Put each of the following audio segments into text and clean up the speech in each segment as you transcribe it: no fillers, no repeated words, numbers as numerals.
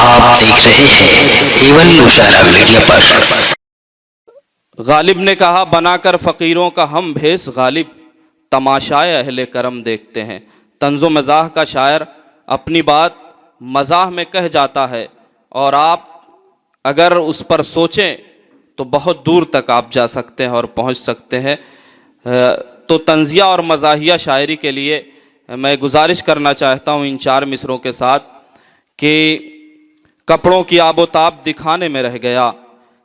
आप देख रहे हैं एवन मुशारा मीडिया पर। गालिब ने कहा, बनाकर फ़कीरों का हम भेष गालिब, तमाशाए अहले करम देखते हैं। तंज़ो मज़ाह का शायर अपनी बात मज़ाह में कह जाता है और आप अगर उस पर सोचें तो बहुत दूर तक आप जा सकते हैं और पहुंच सकते हैं। तो तंज़िया और मज़ाहिया शायरी के लिए मैं गुजारिश करना चाहता हूं इन चार मिसरों के साथ कि कपड़ों की आबोताब दिखाने में रह गया,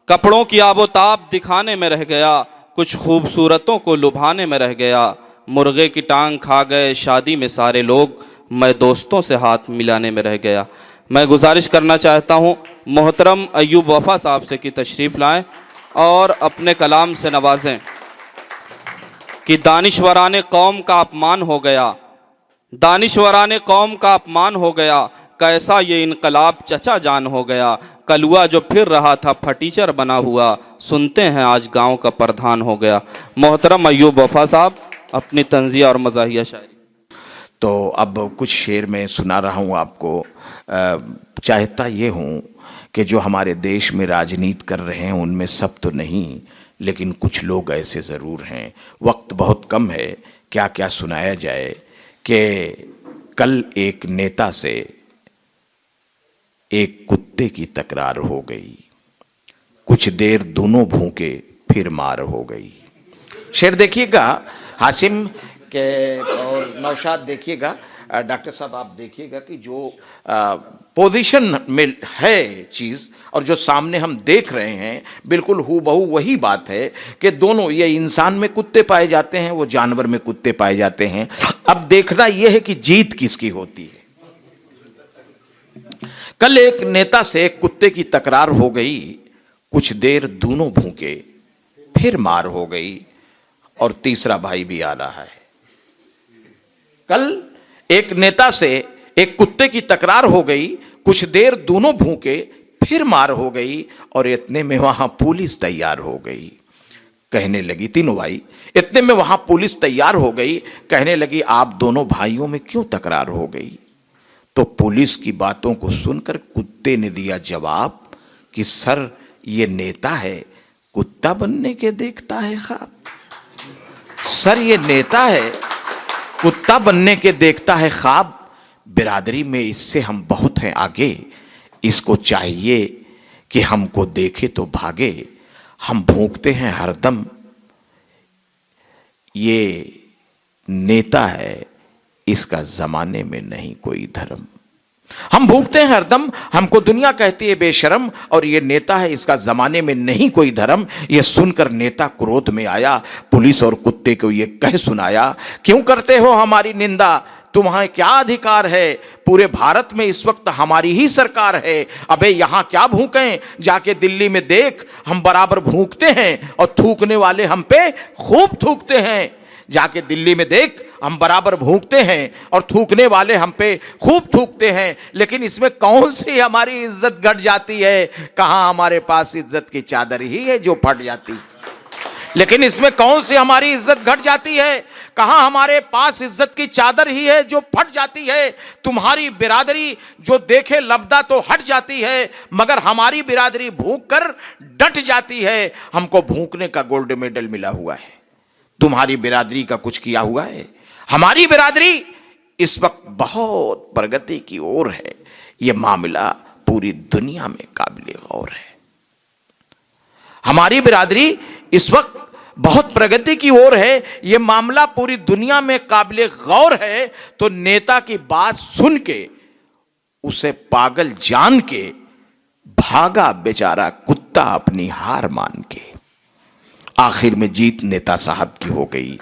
कपड़ों की आबोताब दिखाने में रह गया, कुछ खूबसूरतों को लुभाने में रह गया। मुर्गे की टांग खा गए शादी में सारे लोग, मैं दोस्तों से हाथ मिलाने में रह गया। मैं गुजारिश करना चाहता हूँ मोहतरम अय्यूब वफ़ा साहब से कि तशरीफ़ लाएं और अपने कलाम से नवाजें कि दानिशवराने कौम का अपमान हो गया, दानिशवराने कौम का अपमान हो गया, कैसा ये इनकलाब चचा जान हो गया। कलुआ जो फिर रहा था फटीचर बना हुआ, सुनते हैं आज गांव का प्रधान हो गया। मोहतरम अय्यूब वफ़ा साहब अपनी तंज़िया और मज़ाहिया शायरी। तो अब कुछ शेर मैं सुना रहा हूँ आपको। चाहता ये हूँ कि जो हमारे देश में राजनीति कर रहे हैं उनमें सब तो नहीं, लेकिन कुछ लोग ऐसे ज़रूर हैं। वक्त बहुत कम है, क्या क्या सुनाया जाए कि कल एक नेता से एक कुत्ते की तकरार हो गई, कुछ देर दोनों भूखे फिर मार हो गई। शेर देखिएगा हासिम के और नौशाद देखिएगा, डॉक्टर साहब आप देखिएगा कि जो पोजीशन में है चीज़ और जो सामने हम देख रहे हैं बिल्कुल हूबहू वही बात है कि दोनों, ये इंसान में कुत्ते पाए जाते हैं, वो जानवर में कुत्ते पाए जाते हैं। अब देखना यह है कि जीत किसकी होती है। कल एक नेता से एक कुत्ते की तकरार हो गई, कुछ देर दोनों भूखे फिर मार हो गई, और तीसरा भाई भी आ रहा है। कल एक नेता से एक कुत्ते की तकरार हो गई, कुछ देर दोनों भूखे फिर मार हो गई, और इतने में वहां पुलिस तैयार हो गई। कहने लगी, तीनों भाई, इतने में वहां पुलिस तैयार हो गई, कहने लगी आप दोनों भाइयों में क्यों तकरार हो गई। तो पुलिस की बातों को सुनकर कुत्ते ने दिया जवाब कि सर ये नेता है, कुत्ता बनने के देखता है ख्वाब। सर ये नेता है, कुत्ता बनने के देखता है ख्वाब। बिरादरी में इससे हम बहुत हैं आगे, इसको चाहिए कि हमको देखे तो भागे। हम भूखते हैं हरदम, ये नेता है, इसका जमाने में नहीं कोई धर्म। हम भूखते हैं हरदम, हमको दुनिया कहती है बेशरम, और ये नेता है, इसका जमाने में नहीं कोई धर्म। ये सुनकर नेता क्रोध में आया, पुलिस और कुत्ते को ये कह सुनाया, क्यों करते हो हमारी निंदा, तुम्हारे क्या अधिकार है, पूरे भारत में इस वक्त हमारी ही सरकार है। अबे यहाँ क्या भूखें, जाके दिल्ली में देख, हम बराबर भूखते हैं और थूकने वाले हम पे खूब थूकते हैं। जाके दिल्ली में देख, हम बराबर भूखते हैं और थूकने वाले हम पे खूब थूकते हैं। लेकिन इसमें कौन सी हमारी इज्जत घट जाती है, कहां हमारे पास इज्जत की चादर ही है जो फट जाती। लेकिन इसमें कौन सी हमारी इज्जत घट जाती है, कहां हमारे पास इज्जत की चादर ही है जो फट जाती है। तुम्हारी बिरादरी जो देखे लबदा तो हट जाती है, मगर हमारी बिरादरी भूख कर डट जाती है। हमको भूखने का गोल्ड मेडल मिला हुआ है, तुम्हारी बिरादरी का कुछ किया हुआ है। हमारी बिरादरी इस वक्त बहुत प्रगति की ओर है, यह मामला पूरी दुनिया में काबिल गौर है। हमारी बिरादरी इस वक्त बहुत प्रगति की ओर है, यह मामला पूरी दुनिया में काबिल गौर है। तो नेता की बात सुन के, उसे पागल जान के भागा बेचारा कुत्ता अपनी हार मान के। आखिर में जीत नेता साहब की हो गई।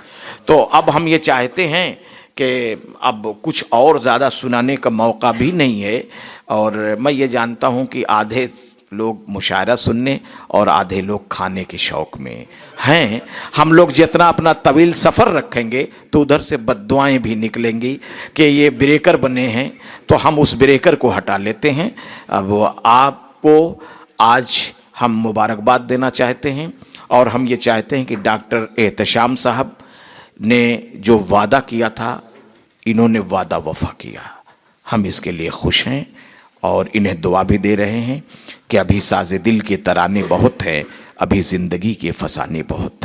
तो अब हम ये चाहते हैं कि अब कुछ और ज़्यादा सुनाने का मौका भी नहीं है, और मैं ये जानता हूँ कि आधे लोग मुशायरा सुनने और आधे लोग खाने के शौक में हैं। हम लोग जितना अपना तवील सफ़र रखेंगे तो उधर से बद्दुआएं भी निकलेंगी कि ये ब्रेकर बने हैं, तो हम उस ब्रेकर को हटा लेते हैं। अब आपको आज हम मुबारकबाद देना चाहते हैं, और हम ये चाहते हैं कि डॉक्टर एहतशाम साहब ने जो वादा किया था, इन्होंने वादा वफा किया। हम इसके लिए खुश हैं और इन्हें दुआ भी दे रहे हैं कि अभी साज़े दिल के तराने बहुत है, अभी ज़िंदगी के फसाने बहुत